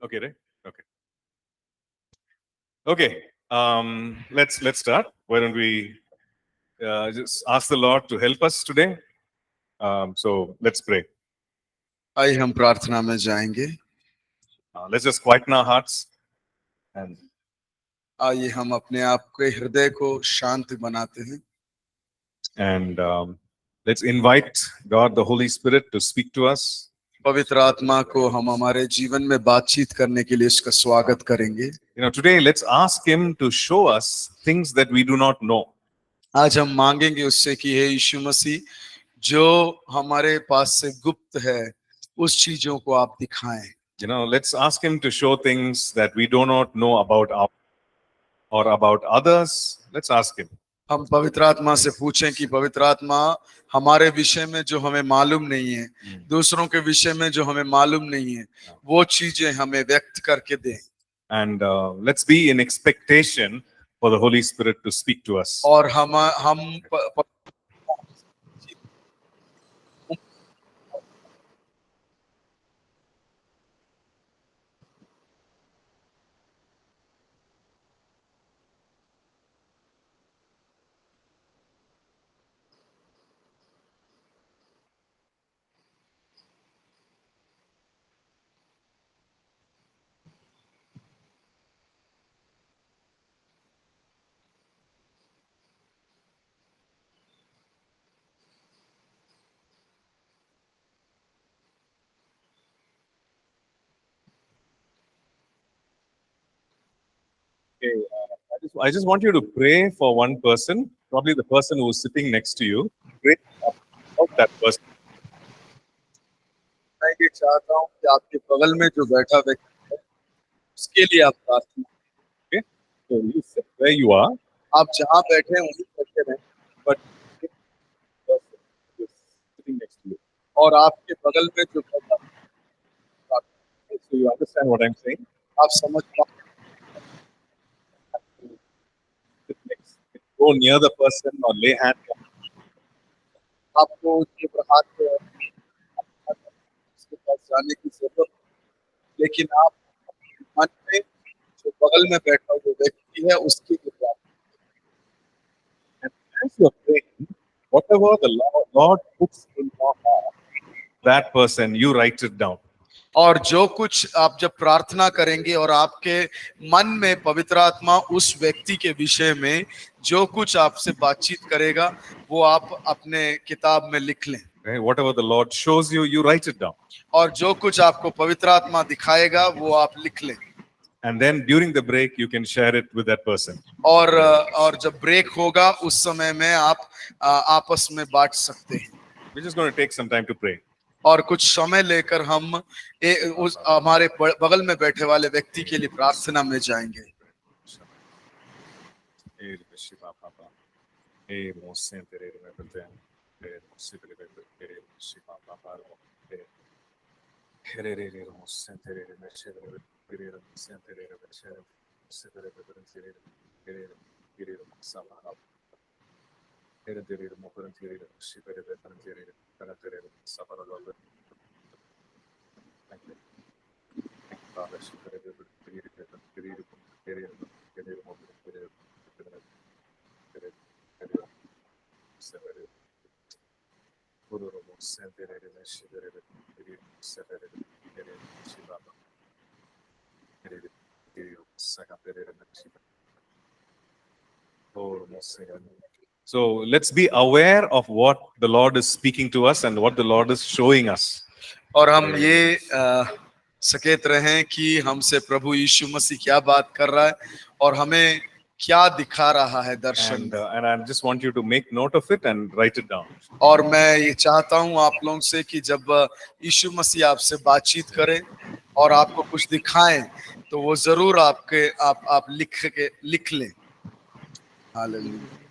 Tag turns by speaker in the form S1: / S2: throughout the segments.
S1: Okay, right? Okay. Okay. Let's start. Why don't we just ask the Lord to help us today? So let's pray.
S2: आइए हम प्रार्थना में जाएंगे।
S1: Let's just quieten our hearts and
S2: आइए हम अपने आप के हृदय को शांत बनाते हैं
S1: and let's invite God, the Holy Spirit, to speak to us.
S2: पवित्र आत्मा को हम हमारे जीवन में बातचीत करने के लिए इसका स्वागत करेंगे।
S1: Today let's ask Him to show us things that we do not know.
S2: आज हम मांगेंगे उससे कि हे यीशु मसीह, जो हमारे पास से गुप्त है उस चीजों को आप दिखाएं।
S1: Let's ask Him to show things that we do not know about our or about others. Let's ask Him.
S2: हम पवित्र आत्मा से पूछें कि पवित्र आत्मा हमारे विषय में जो हमें मालूम नहीं है, दूसरों के विषय में जो हमें मालूम नहीं है, वो चीजें हमें व्यक्त करके दें।
S1: And let's be in expectation for the Holy Spirit to speak to us.
S2: और हम
S1: Okay, I just want you to pray for one person, probably the person who is sitting next to you. Pray about that person.
S2: मैं ये चाहता हूँ कि आपके बगल में जो बैठा व्यक्ति है उसके लिए आप प्रार्थना।
S1: Okay, so you sit where you are.
S2: आप जहाँ बैठे हैं वहीं बैठे रहें,
S1: But the person who is sitting next to you.
S2: और आपके बगल में जो बैठा है,
S1: So you understand what I'm saying?
S2: आप समझ पाए।
S1: Sit next, go near the person or lay hand on.
S2: आपको उसके ऊपर हाथ उसके पास जाने की जरूरत, लेकिन आप मन में जो बगल में बैठा हुआ व्यक्ति है उसकी लिए प्रार्थना।
S1: And as you're praying, whatever the Lord puts in your heart, that person, you write it down.
S2: और जो कुछ आप जब प्रार्थना करेंगे और आपके मन में पवित्र आत्मा उस व्यक्ति के विषय में जो कुछ आपसे बातचीत करेगा वो आप अपने किताब में लिख लें।
S1: Okay? Whatever the Lord shows you, you write it down.
S2: और जो कुछ आपको पवित्र आत्मा दिखाएगा वो आप लिख लें।
S1: And then during the break, you can share it with that person.
S2: और जब ब्रेक होगा उस समय में आप आपस में बांट सकते हैं।
S1: We're just going to take some time to pray.
S2: और कुछ समय लेकर हम उस हमारे बगल में बैठे वाले व्यक्ति के लिए प्रार्थना में जाएंगे।
S1: So let's be aware of what the Lord is speaking to us and what the Lord is showing us.
S2: और हम ये सचेत रहें कि हमसे प्रभु यीशु मसीह क्या बात कर रहा है और हमें क्या दिखा रहा है दर्शन में।
S1: And I just want you to make note of it and write it down.
S2: और मैं ये चाहता हूँ आप लोगों से कि जब यीशु मसीह आपसे बातचीत करें और आपको कुछ दिखाएं तो वो जरूर आप लिख लें। Hallelujah.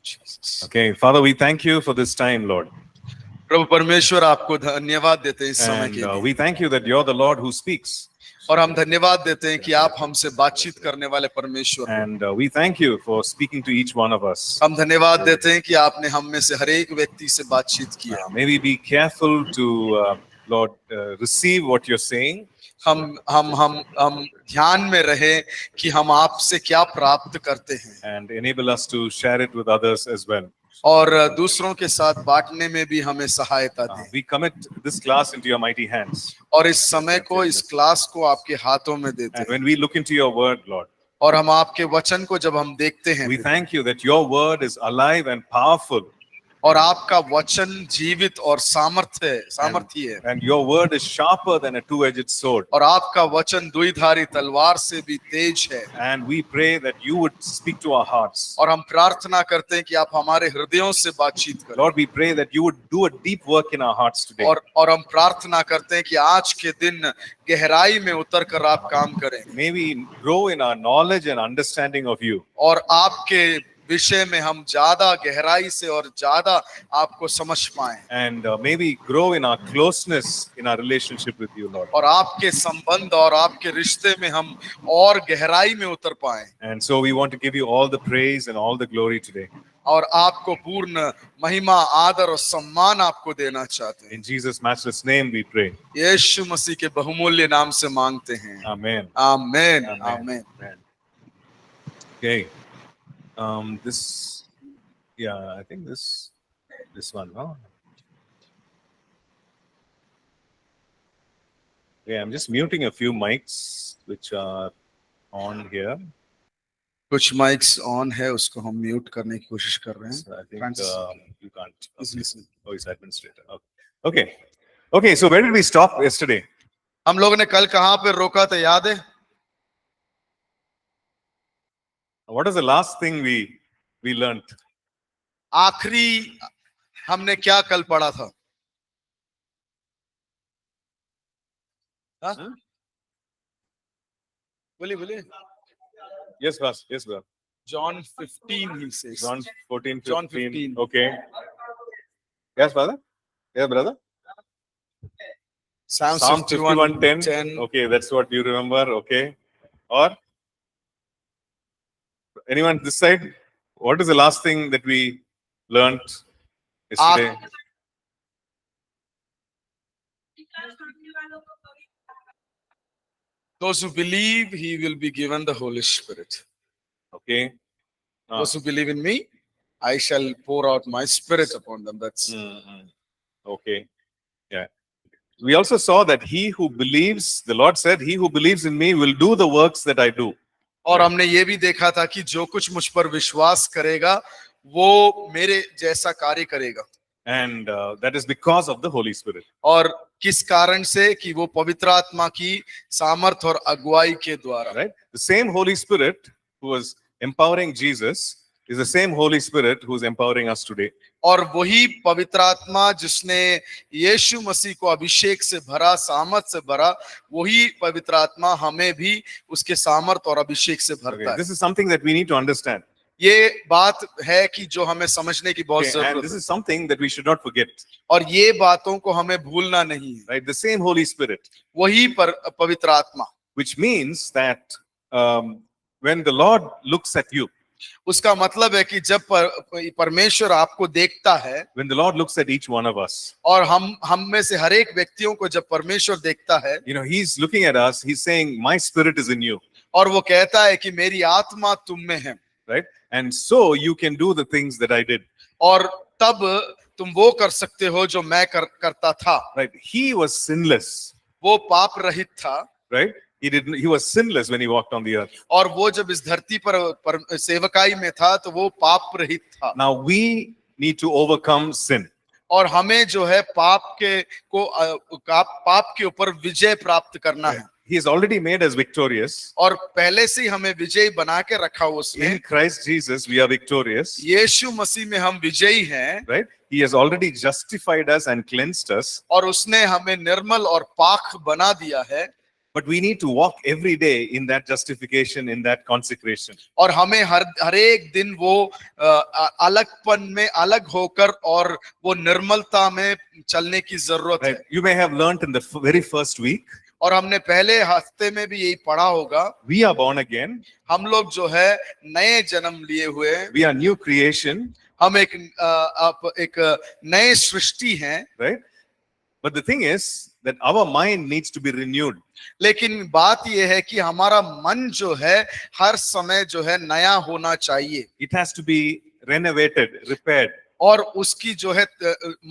S2: Jesus.
S1: Okay, Father, we thank you for this time, Lord.
S2: प्रभु परमेश्वर आपको धन्यवाद देते हैं इस समय
S1: And
S2: के लिए
S1: we thank you that you're the Lord who speaks.
S2: और हम धन्यवाद देते हैं कि आप हमसे बातचीत करने वाले परमेश्वर हैं।
S1: And we thank you for speaking to each one of us.
S2: हम धन्यवाद देते हैं कि आपने हम में से हर एक व्यक्ति से बातचीत की है।
S1: May we be careful to, Lord, receive what you're saying.
S2: हम ध्यान में रहे कि हम आपसे क्या प्राप्त करते हैं
S1: And enable us to share it with others as well.
S2: और दूसरों के साथ बांटने में भी हमें सहायता दें
S1: We commit this class into your mighty hands.
S2: और इस समय को इस क्लास को आपके हाथों में देते
S1: And
S2: हैं
S1: when we look into your word, Lord,
S2: और हम आपके वचन को जब हम देखते हैं
S1: we thank you that your word is alive and powerful.
S2: और आपका वचन जीवित और सामर्थी है
S1: And your word is sharper than a two-edged sword.
S2: और आपका वचन द्विधारी तलवार से भी तेज है
S1: And we pray that you would speak to our hearts.
S2: और हम प्रार्थना करते हैं कि आप हमारे हृदयों से बातचीत करें
S1: Lord, we pray that you would do a deep work in our hearts today.
S2: और हम प्रार्थना करते हैं कि आज के दिन गहराई में उतर कर आप काम करें
S1: May we grow in our knowledge and understanding of you.
S2: और आपके विषय में हम ज्यादा गहराई से और ज्यादा आपको समझ पाएं
S1: And may we grow in our closeness in our relationship with you, Lord.
S2: और आपके संबंध और आपके रिश्ते में हम और गहराई में उतर पाएं
S1: And so we want to give you all the praise and all the glory today.
S2: और आपको पूर्ण महिमा आदर और सम्मान आपको देना चाहते हैं
S1: In Jesus' matchless name we pray.
S2: यीशु मसीह के बहुमूल्य नाम से मांगते हैं
S1: Amen.
S2: आमीन
S1: Amen.
S2: आमीन
S1: Amen. Okay. I think this one, no? Yeah, I'm just muting a few mics which are on here.
S2: कुछ माइक्स ऑन है उसको हम म्यूट करने की कोशिश कर रहे हैं
S1: So I think
S2: Francis.
S1: you can't.
S2: He's listening.
S1: Oh, he's administrator. Okay. So where did we stop yesterday?
S2: हम लोगों ने कल कहाँ पे रोका था याद है
S1: What is the last thing we learned?
S2: आखिरी हमने क्या कल पढ़ा था हाँ? बोलिए
S1: Yes, boss. Yes, brother.
S2: John 15 he says
S1: John 14, 15.
S2: John 15.
S1: Okay. Yes, brother. Yeah, brother.
S2: Psalm
S1: Psalm
S2: 51,
S1: 51:10. Okay, that's what you remember. Okay. Or anyone this side? What is the last thing that we learned yesterday?
S2: Those who believe he will be given the Holy Spirit.
S1: Okay.
S2: Those who believe in me, I shall pour out my spirit upon them. That's
S1: Okay. Yeah. We also saw that he who believes, the Lord said, he who believes in me will do the works that I do.
S2: और हमने ये भी देखा था कि जो कुछ मुझ पर विश्वास करेगा वो मेरे जैसा कार्य करेगा
S1: And that is because of the Holy Spirit.
S2: और किस कारण से कि वो पवित्र आत्मा की सामर्थ और अगुवाई के द्वारा
S1: Right? The same Holy Spirit who was empowering Jesus is the same Holy Spirit who is empowering us today.
S2: और वही पवित्र आत्मा जिसने यीशु मसीह को अभिषेक से भरा सामर्थ से भरा वही पवित्र आत्मा हमें भी उसके सामर्थ और अभिषेक से भरता है
S1: This is something that we need to understand.
S2: ये बात है कि जो हमें समझने की बहुत
S1: And
S2: जरूरत
S1: this
S2: है
S1: is something that we should not forget.
S2: और ये बातों को हमें भूलना नहीं है
S1: Right? The same Holy Spirit,
S2: वही पवित्र आत्मा
S1: which means that when the Lord looks at you,
S2: उसका मतलब है कि जब परमेश्वर आपको देखता है
S1: when the Lord looks at each one of us,
S2: और हम में से हर एक व्यक्तियों को जब परमेश्वर देखता है
S1: he's looking at us, he's saying, my spirit is in you,
S2: और वो कहता है कि मेरी आत्मा तुम में है
S1: right? And so you can do the things that I did.
S2: और तब तुम वो कर सकते हो जो मैं करता था
S1: Right? He was sinless,
S2: वो पाप रहित था
S1: right? He was sinless when he walked on the earth.
S2: और वो जब इस धरती पर सेवकाई में था तो वो पाप रहित था
S1: Now we need to overcome sin.
S2: और हमें जो है पाप के ऊपर विजय प्राप्त करना है
S1: He has already made us victorious.
S2: और पहले से ही हमें विजयी बना के रखा उसने
S1: In Christ Jesus, we are victorious.
S2: यीशु मसीह में हम विजयी हैं
S1: Right? He has already justified us and cleansed us.
S2: और उसने हमें निर्मल और पाक बना दिया है
S1: But we need to walk every day in that justification, in that consecration.
S2: और हमें हर एक दिन वो अलगपन में अलग होकर और वो निर्मलता में चलने की जरूरत
S1: Right?
S2: है।
S1: You may have learnt in the very first week,
S2: और हमने पहले हफ्ते में भी यही पढ़ा होगा,
S1: we are born again,
S2: हम लोग जो है नए जन्म लिए हुए हैं,
S1: we are new creation,
S2: हम एक नए सृष्टि हैं।
S1: right? But the thing is that our mind needs to be renewed.
S2: लेकिन बात यह है कि हमारा मन जो है हर समय जो है नया होना चाहिए,
S1: It has to be renovated, repaired,
S2: और उसकी जो है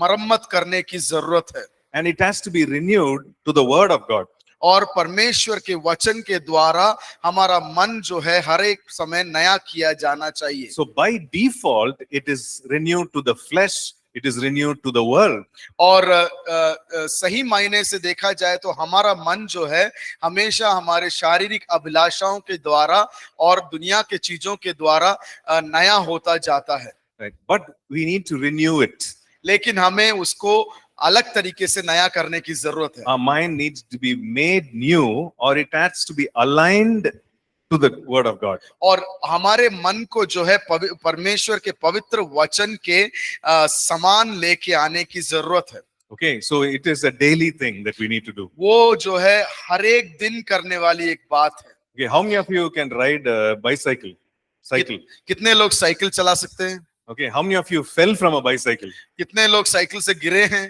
S2: मरम्मत करने की जरूरत है,
S1: and it has to be renewed to the word of God.
S2: और परमेश्वर के वचन के द्वारा हमारा मन जो है हर एक समय नया किया जाना चाहिए।
S1: So by default, it is renewed to the flesh, it is renewed to the world.
S2: और सही मायने से देखा जाए तो हमारा मन जो है हमेशा हमारे शारीरिक अभिलाषाओं के द्वारा और दुनिया के चीजों के द्वारा नया होता जाता है।
S1: Right? But we need to renew it.
S2: लेकिन हमें उसको अलग तरीके से नया करने की जरूरत है।
S1: Our mind needs to be made new, or it has to be aligned to the word of God.
S2: और हमारे मन को जो है परमेश्वर के पवित्र वचन के समान लेके आने की जरूरत है।
S1: Okay, so it is a daily thing that we need to do.
S2: वो जो है हर एक दिन करने वाली एक बात है।
S1: Okay, how many of you can ride a bicycle? Cycle.
S2: कितने लोग साइकिल चला सकते हैं?
S1: Okay, how many of you fell from a bicycle?
S2: कितने लोग साइकिल से गिरे हैं?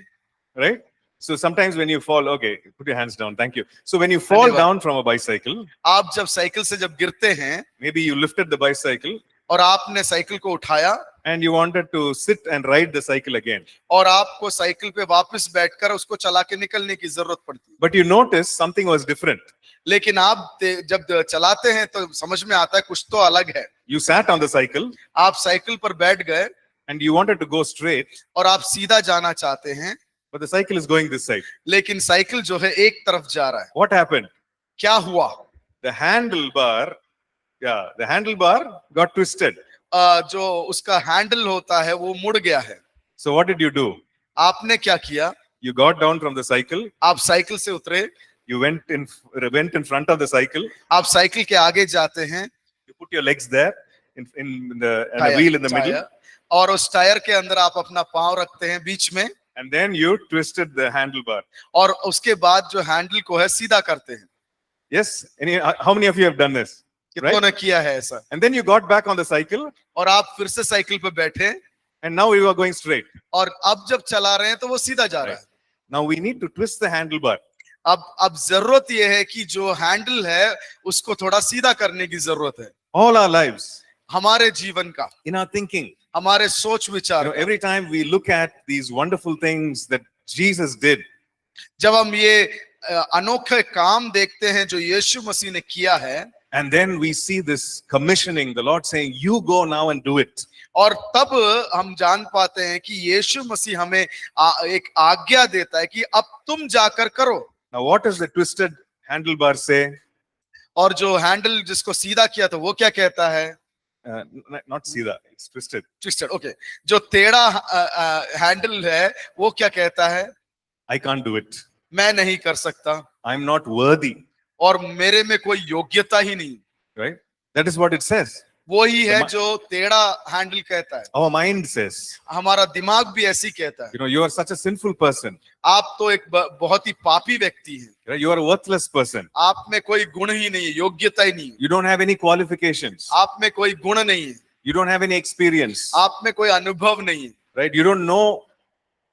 S1: Right? So sometimes when you fall, okay, put your hands down. Thank you. So when you fall down from a bicycle,
S2: आप जब cycle से जब गिरते हैं,
S1: maybe you lifted the bicycle
S2: और आपने साइकिल को उठाया,
S1: and you wanted to sit and ride the cycle again.
S2: और आपको साइकिल पे वापस बैठकर उसको चला के निकलने की जरूरत पड़ती है।
S1: But you noticed something was different.
S2: लेकिन आप जब चलाते हैं तो समझ में आता है कुछ तो अलग है।
S1: You sat on the cycle
S2: आप साइकिल पर बैठ गए
S1: and you wanted to go straight,
S2: और आप सीधा जाना चाहते हैं,
S1: but the cycle is going this side.
S2: लेकिन साइकिल जो है एक तरफ जा रहा है।
S1: What happened?
S2: क्या हुआ?
S1: The handlebar got twisted.
S2: जो उसका हैंडल होता है वो मुड़ गया है।
S1: So what did you do?
S2: आपने क्या किया?
S1: You got down from the cycle.
S2: आप साइकिल से उतरे,
S1: You went in front of the cycle.
S2: आप साइकिल के आगे जाते हैं,
S1: You put your legs there in the wheel in the middle,
S2: tyre, और उस टायर के अंदर आप अपना पांव रखते हैं बीच में,
S1: and then you twisted the handlebar.
S2: और उसके बाद जो हैंडल को है सीधा करते हैं।
S1: Yes? How many of you have done this?
S2: कितनों ने किया है ऐसा?
S1: And then you got back on the cycle,
S2: और आप फिर से साइकिल पे बैठे,
S1: and now you are going straight.
S2: और अब जब चला रहे हैं तो वो सीधा जा रहा है।
S1: Now we need to twist the handlebar.
S2: अब जरूरत यह है कि जो हैंडल है उसको थोड़ा सीधा करने की जरूरत है।
S1: All our lives,
S2: हमारे जीवन का,
S1: in our thinking,
S2: हमारे सोच विचार का।
S1: every time we look at these wonderful things that Jesus did,
S2: जब हम ये अनोखे काम देखते हैं जो यीशु मसीह ने किया है,
S1: and then we see this commissioning, the Lord saying, "You go now and do it."
S2: और तब हम जान पाते हैं कि यीशु मसीह हमें एक आज्ञा देता है कि अब तुम जाकर करो।
S1: Now, what does the twisted handlebar say?
S2: और जो हैंडल जिसको सीधा किया था वो क्या कहता है?
S1: Not सीधा, it's twisted.
S2: Twisted, okay. जो टेढ़ा हैंडल है वो क्या कहता है?
S1: I can't do it.
S2: मैं नहीं कर सकता,
S1: I'm not worthy.
S2: और मेरे में कोई योग्यता ही नहीं।
S1: Right? That is what it says.
S2: वो ही है जो टेढ़ा हैंडल कहता है।
S1: Our mind says,
S2: हमारा दिमाग भी ऐसी कहता है।
S1: you are such a sinful person.
S2: आप तो एक बहुत ही पापी व्यक्ति हैं।
S1: Right? You are a worthless person.
S2: आप में कोई गुण ही नहीं है, योग्यता ही नहीं है।
S1: You don't have any qualifications.
S2: आप में कोई गुण नहीं है।
S1: You don't have any experience.
S2: आप में कोई अनुभव नहीं है।
S1: Right? You don't know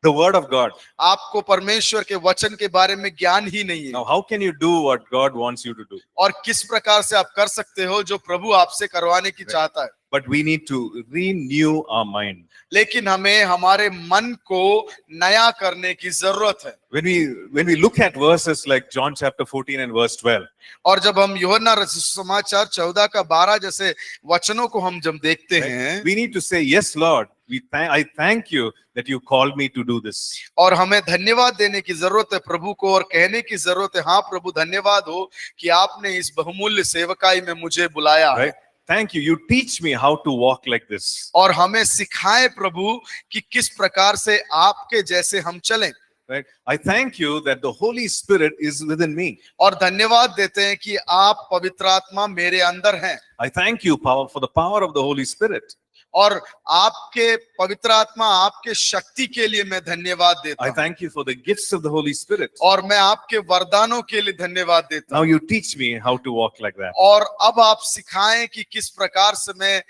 S1: the word of God.
S2: आपको परमेश्वर के वचन के बारे में ज्ञान ही नहीं है।
S1: Now, how can you do what God wants you to do?
S2: और किस प्रकार से आप कर सकते हो जो प्रभु आपसे करवाने की चाहता है।
S1: But we need to renew our mind.
S2: लेकिन हमें हमारे मन को नया करने की जरूरत है।
S1: When we look at verses like John chapter 14 and verse 12,
S2: और जब हम यूहन्ना समाचार 14 का 12 जैसे वचनों को हम जब देखते हैं,
S1: we need to say, "Yes, Lord, I thank you that you called me to do this."
S2: और हमें धन्यवाद देने की जरूरत है प्रभु को, और कहने की जरूरत है, हाँ प्रभु धन्यवाद हो कि आपने इस बहुमूल्य सेवकाई में मुझे बुलाया।
S1: Right? Thank you. You teach me how to walk like this.
S2: और हमें सिखाए प्रभु कि किस प्रकार से आपके जैसे हम चलें।
S1: right? I thank you that the Holy Spirit is within me.
S2: और धन्यवाद देते हैं कि आप पवित्र आत्मा मेरे अंदर हैं।
S1: I thank you for the power of the Holy Spirit.
S2: और आपके पवित्र आत्मा आपके शक्ति के लिए मैं धन्यवाद देता
S1: I
S2: हूं।
S1: thank you for the gifts of the Holy Spirit.
S2: और मैं आपके वरदानों के लिए धन्यवाद देता
S1: Now
S2: हूं।
S1: you teach me how to walk like that,
S2: और अब आप सिखाएं कि किस प्रकार से मैं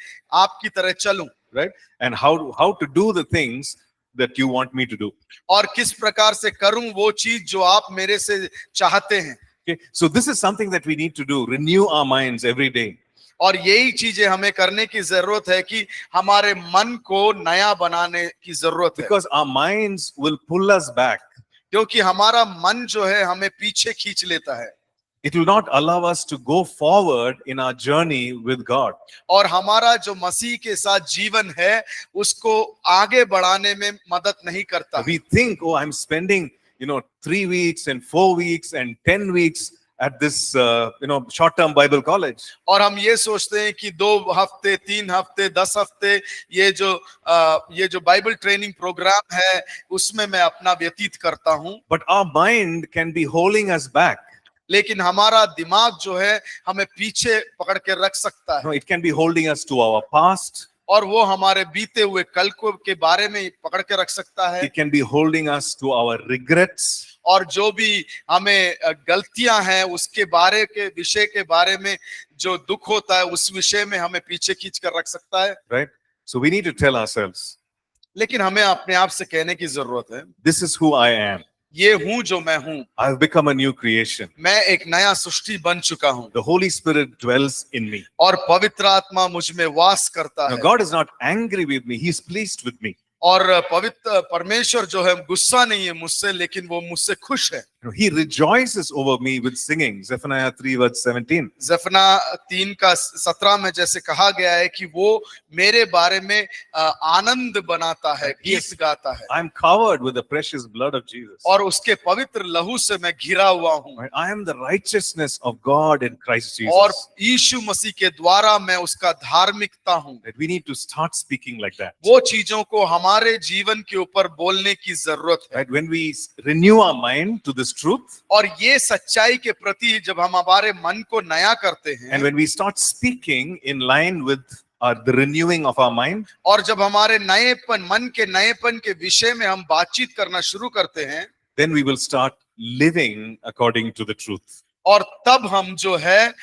S2: आपकी तरह चलूं,
S1: right? And how to do the things that you want me to do.
S2: और किस प्रकार से करूं वो चीज जो आप मेरे से चाहते हैं।
S1: Okay, so this is something that we need to do, renew our minds every day.
S2: और यही चीजें हमें करने की जरूरत है कि हमारे मन को नया बनाने की जरूरत है,
S1: Because our minds will pull us back.
S2: क्योंकि हमारा मन जो है हमें पीछे खींच लेता है
S1: It will not allow us to go forward in our journey with God.
S2: और हमारा जो मसीह के साथ जीवन है उसको आगे बढ़ाने में मदद नहीं करता।
S1: We think, oh, I'm spending, 3 weeks and 4 weeks and 10 weeks at this, short-term Bible college.
S2: और हम ये सोचते हैं कि 2 हफ्ते, 3 हफ्ते, 10 हफ्ते ये जो बाइबल ट्रेनिंग प्रोग्राम है उसमें मैं अपना व्यतीत करता हूं।
S1: But our mind can be holding us back.
S2: लेकिन हमारा दिमाग जो है हमें पीछे पकड़ के रख सकता है।
S1: It can be holding us to our past.
S2: और वो हमारे बीते हुए कल को के बारे में पकड़ के रख सकता है।
S1: It can be holding us to our regrets.
S2: और जो भी हमें गलतियां हैं उसके विषय के बारे में जो दुख होता है उस विषय में हमें पीछे खींच कर रख सकता है।
S1: Right? So we need to tell ourselves,
S2: लेकिन हमें अपने आप से कहने की जरूरत है,
S1: this is who I am.
S2: ये हूं जो मैं हूं।
S1: I've become a new creation.
S2: मैं एक नया सृष्टि बन चुका हूं।
S1: The Holy Spirit dwells in me.
S2: और पवित्र आत्मा मुझ में वास करता
S1: Now,
S2: है।
S1: God is not angry with me. He's pleased with me.
S2: और पवित्र परमेश्वर जो है गुस्सा नहीं है मुझसे, लेकिन वो मुझसे खुश है।
S1: He rejoices over me with singing. Zephaniah 3 verse 17.
S2: ज़ेफना 3 का 17 में जैसे कहा गया है कि वो मेरे बारे में आनंद बनाता है, गीत गाता है।
S1: I'm covered with the precious blood of Jesus.
S2: और उसके पवित्र लहू से मैं घिरा हुआ हूँ।
S1: I am the righteousness of God in Christ Jesus.
S2: और यीशु मसीह के द्वारा मैं उसका धार्मिकता हूँ।
S1: That we need to start speaking like that.
S2: वो चीजों को हमारे जीवन के ऊपर बोलने की जरूरत है।
S1: Right? When we renew our mind to this truth,
S2: और ये सच्चाई के प्रति जब हम हमारे मन को नया करते हैं,
S1: and when we start speaking in line with the renewing of our mind,
S2: और जब हमारे मन के नएपन के विषय में हम बातचीत करना शुरू करते हैं,
S1: then we will start living according to the truth.
S2: और तब हम जो है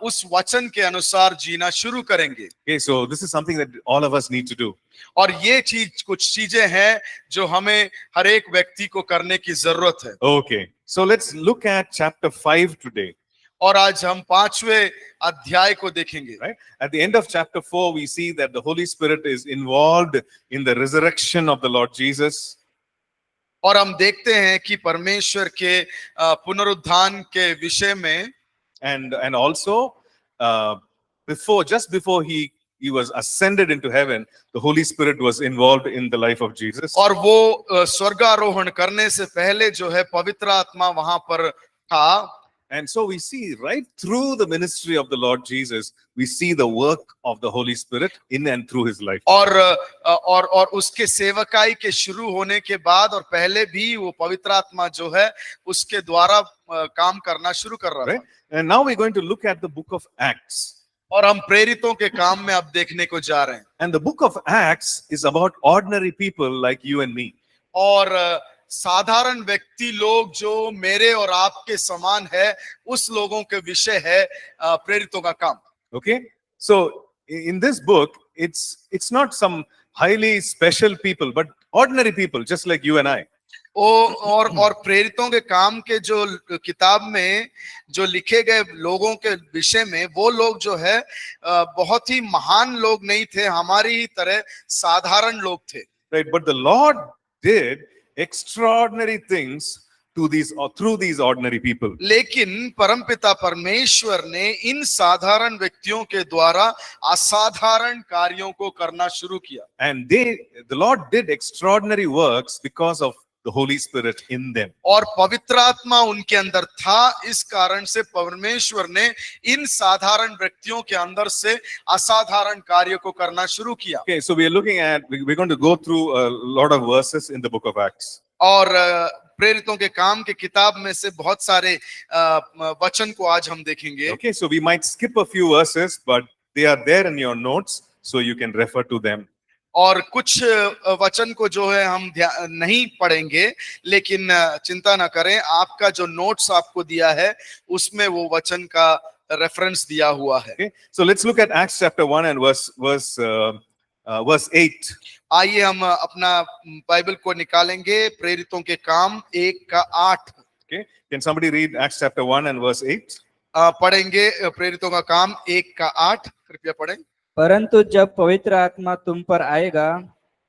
S2: उस वचन के अनुसार जीना शुरू करेंगे।
S1: Okay, so this is something that all of us need to do.
S2: और ये कुछ चीजें हैं जो हमें हर एक व्यक्ति को करने की जरूरत है।
S1: Okay, so let's look at chapter 5 today.
S2: और आज हम 5वें अध्याय को देखेंगे।
S1: Right? At the end of chapter 4, we see that the Holy Spirit is involved in the resurrection of the Lord Jesus.
S2: और हम देखते हैं कि परमेश्वर के पुनरुत्थान के विषय में,
S1: And also just before he was ascended into heaven, the Holy Spirit was involved in the life of Jesus.
S2: और वो स्वर्गारोहण करने से पहले जो है पवित्र आत्मा वहां पर था।
S1: And so we see right through the ministry of the Lord Jesus, we see the work of the Holy Spirit in and through his life.
S2: और उसके सेवकाई के शुरू होने के बाद और पहले भी वो पवित्र आत्मा जो है उसके द्वारा काम करना शुरू कर रहा
S1: Right?
S2: था।
S1: And now we're going to look at the book of Acts.
S2: और हम प्रेरितों के काम में अब देखने को जा रहे हैं।
S1: And the book of Acts is about ordinary people like you and me.
S2: और साधारण व्यक्ति लोग जो मेरे और आपके समान है, उस लोगों के विषय है प्रेरितों का काम।
S1: Okay, so in this book, it's not some highly special people, but ordinary people, just like you and I.
S2: और प्रेरितों के काम के जो किताब में जो लिखे गए लोगों के विषय में, वो लोग जो है बहुत ही महान लोग नहीं थे, हमारी ही तरह साधारण लोग थे।
S1: Right, but the Lord did extraordinary things through these ordinary people.
S2: लेकिन परमपिता परमेश्वर ने इन साधारण व्यक्तियों के द्वारा असाधारण कार्यों को करना शुरू किया।
S1: And the Lord did extraordinary works because of the Holy Spirit in them.
S2: और पवित्र आत्मा उनके अंदर था, इस कारण से परमेश्वर ने इन साधारण व्यक्तियों के अंदर से असाधारण कार्य को करना शुरू किया।
S1: Okay, so we're going to go through a lot of verses in the book of Acts.
S2: और प्रेरितों के काम के किताब में से बहुत सारे वचन को आज हम देखेंगे।
S1: Okay, so we might skip a few verses, but they are there in your notes, so you can refer to them.
S2: और कुछ वचन को जो है हम नहीं पढ़ेंगे, लेकिन चिंता ना करें, आपका जो नोट्स आपको दिया है उसमें वो वचन का रेफरेंस दिया हुआ है।
S1: Okay, so let's look at Acts chapter 1 and verse 8.
S2: आइए हम अपना बाइबल को निकालेंगे, प्रेरितों के काम 1:8।
S1: Okay, can somebody read Acts chapter 1 and verse 8?
S2: पढ़ेंगे प्रेरितों का काम 1:8, कृपया पढ़ें।
S3: परंतु जब पवित्र आत्मा तुम पर आएगा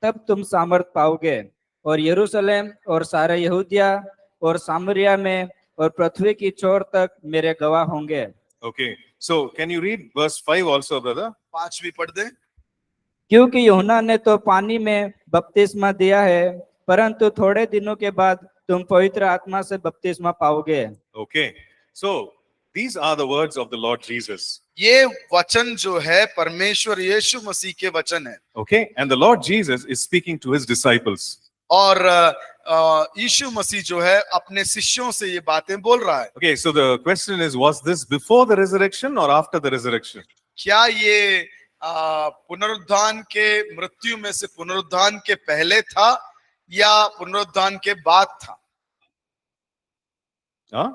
S3: तब तुम सामर्थ पाओगे और यरूशलेम और सारे यहूदिया और सामरिया में और पृथ्वी की छोर तक मेरे गवाह होंगे।
S1: Okay, so can you read verse 5 also, brother?
S2: 5 भी पढ़ दें।
S3: क्योंकि यूहन्ना ने तो पानी में बपतिस्मा दिया है, परंतु थोड़े दिनों के बाद तुम पवित्र आत्मा से बपतिस्मा पाओगे।
S1: Okay, so these are the words of the Lord Jesus.
S2: ये वचन जो है परमेश्वर यीशु मसीह के वचन है।
S1: Okay, and the Lord Jesus is speaking to his disciples.
S2: और यीशु मसीह जो है अपने शिष्यों से ये बातें बोल रहा है।
S1: Okay, so the question is, was this before the resurrection or after the resurrection?
S2: क्या ये पुनरुत्थान के, मृत्यु में से पुनरुत्थान के पहले था या पुनरुत्थान के बाद था?
S1: Huh?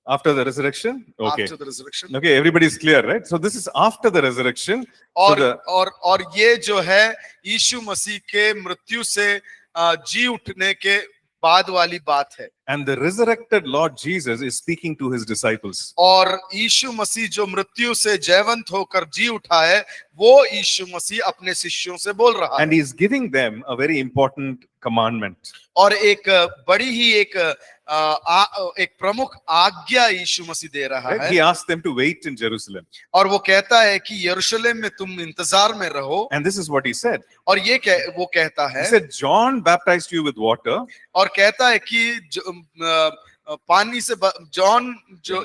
S2: After
S1: the resurrection? Okay.
S2: After the resurrection.
S1: Okay, everybody is clear, right? So this is after the resurrection.
S2: और ये जो है यीशु मसीह के मृत्यु से जी उठने के बाद वाली बात है।
S1: And the resurrected Lord Jesus is speaking to his disciples.
S2: और यीशु मसीह जो मृत्यु से जयवंत होकर जी उठा है, वो यीशु मसीह अपने शिष्यों से बोल रहा है।
S1: And he is giving them a very important commandment.
S2: और एक बड़ी ही एक प्रमुख आज्ञा यीशु मसीह दे रहा
S1: Right?
S2: है।
S1: He asked them to wait in Jerusalem.
S2: और वो कहता है कि यरूशलेम में तुम इंतजार में रहो।
S1: And this is what he said.
S2: और ये वो कहता
S1: He
S2: है,
S1: said, John baptized you with water,
S2: और कहता है कि पानी से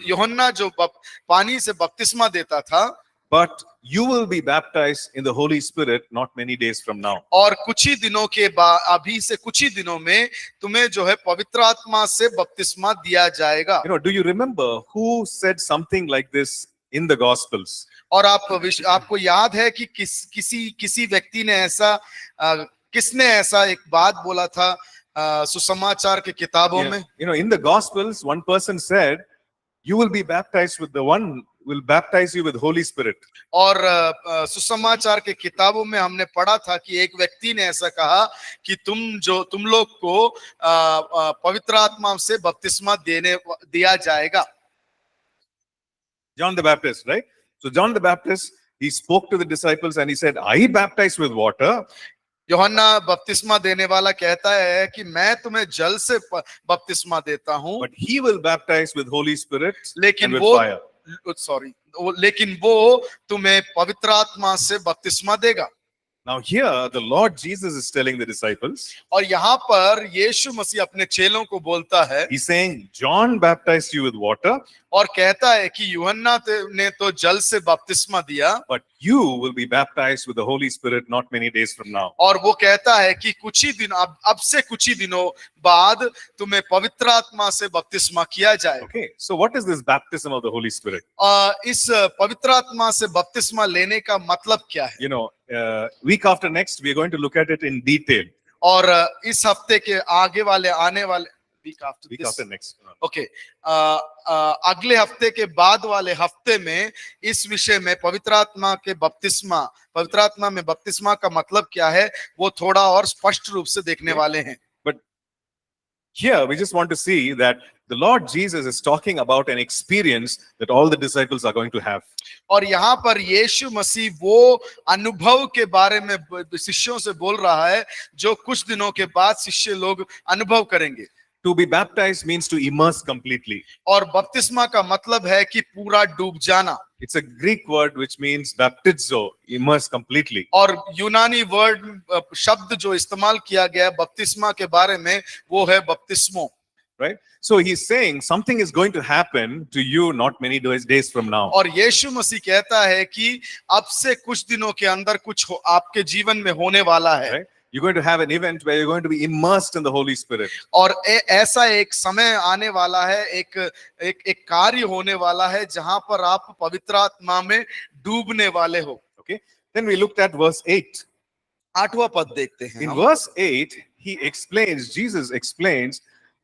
S2: यूहन्ना जो पानी से बपतिस्मा देता था,
S1: but you will be baptized in the Holy Spirit not many days from now.
S2: और कुछ ही दिनों के बाद, अभी से कुछ ही दिनों में तुम्हें जो है पवित्र आत्मा से बपतिस्मा दिया जाएगा।
S1: You know, do you remember who said something like this in the Gospels?
S2: और आपको याद है कि किसी व्यक्ति ने किसने ऐसा एक बात बोला था सुसमाचार के किताबों में?
S1: You know, in the Gospels, one person said, "You will be baptized with the one will baptize you with Holy Spirit."
S2: और सुसमाचार के किताबों में हमने पढ़ा था कि एक व्यक्ति ने ऐसा कहा कि तुम लोग को पवित्र आत्मा से बपतिस्मा दिया जाएगा।
S1: John the Baptist, right? So John the Baptist, he spoke to the disciples and he said, "I baptize with water."
S2: यूहन्ना बपतिस्मा देने वाला कहता है कि मैं तुम्हें जल से बपतिस्मा देता हूं,
S1: But he will baptize with Holy Spirit and
S2: लेकिन
S1: with
S2: वो
S1: fire.
S2: लेकिन वो तुम्हें पवित्र आत्मा से बपतिस्मा देगा।
S1: Now here, the Lord Jesus is telling the disciples,
S2: और यहाँ पर यीशु मसीह अपने चेलों को बोलता है,
S1: he's saying, John baptized you with water,
S2: और कहता है कि यूहन्ना ने तो जल से बपतिस्मा दिया,
S1: but you will be baptized with the Holy Spirit not many days from now.
S2: और वो कहता है कि कुछ ही दिन अब से कुछ ही दिनों बाद तुम्हें पवित्र आत्मा से बपतिस्मा किया जाए।
S1: Okay, so what is this baptism of the Holy Spirit?
S2: इस पवित्र आत्मा से बपतिस्मा लेने का मतलब क्या है?
S1: You know, week after next, we are going to look at it in detail.
S2: और इस हफ्ते के आगे वाले आने वाले week
S1: After next.
S2: ओके, अगले हफ्ते के बाद वाले हफ्ते में इस विषय में पवित्र आत्मा में बपतिस्मा का मतलब क्या है, वो थोड़ा और स्पष्ट रूप से देखने वाले हैं।
S1: But here we just want to see that the Lord Jesus is talking about an experience that all the disciples are going to have.
S2: और यहाँ पर यीशु मसीह वो अनुभव के बारे में शिष्यों से बोल रहा है जो कुछ दिनों के बाद शिष्य लोग अनुभव करेंगे।
S1: To be baptized means to immerse completely.
S2: और बपतिस्मा का मतलब है कि पूरा डूब जाना।
S1: It's a Greek word which means baptizo, immerse completely.
S2: और यूनानी शब्द जो इस्तेमाल किया गया बपतिस्मा के बारे में वो है बपतिस्मो।
S1: Right? So he's saying something is going to happen to you not many days from now.
S2: और यीशु मसीह कहता है कि अब से कुछ दिनों के अंदर कुछ आपके जीवन में होने वाला है।
S1: Right? You're going to have an event where you're going to be immersed in the Holy Spirit.
S2: और ऐसा एक समय आने वाला है, एक कार्य होने वाला है जहां पर आप पवित्र आत्मा में डूबने वाले हो।
S1: Okay. Then we looked at verse 8.
S2: 8वां पद देखते हैं
S1: In
S2: हम।
S1: verse 8, Jesus explains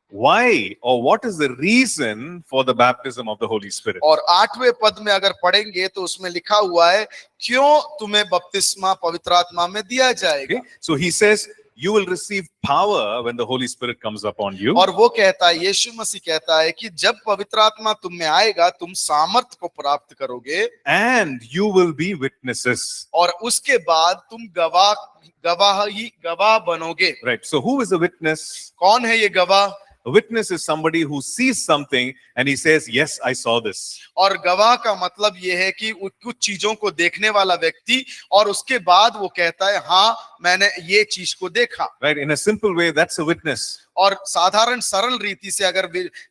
S1: why or what is the reason for the baptism of the Holy Spirit.
S2: और 8वें पद में अगर पढ़ेंगे तो उसमें लिखा हुआ है क्यों तुम्हें बपतिस्मा पवित्र आत्मा में दिया जाएगा।
S1: Okay. So he says, you will receive power when the Holy Spirit comes upon you.
S2: और वो कहता है, यीशु मसीह कहता है कि जब पवित्र आत्मा तुम में आएगा तुम सामर्थ को प्राप्त करोगे
S1: And you will be witnesses.
S2: और उसके बाद तुम गवाह बनोगे।
S1: Right. So who is a witness?
S2: कौन है ये गवाह?
S1: A witness is somebody who sees something and he says, yes, I saw this.
S2: और गवाह का मतलब ये है कि कुछ चीजों को देखने वाला व्यक्ति और उसके बाद वो कहता है हाँ मैंने ये चीज को देखा।
S1: Right. In a simple way, that's a witness.
S2: और साधारण सरल रीति से अगर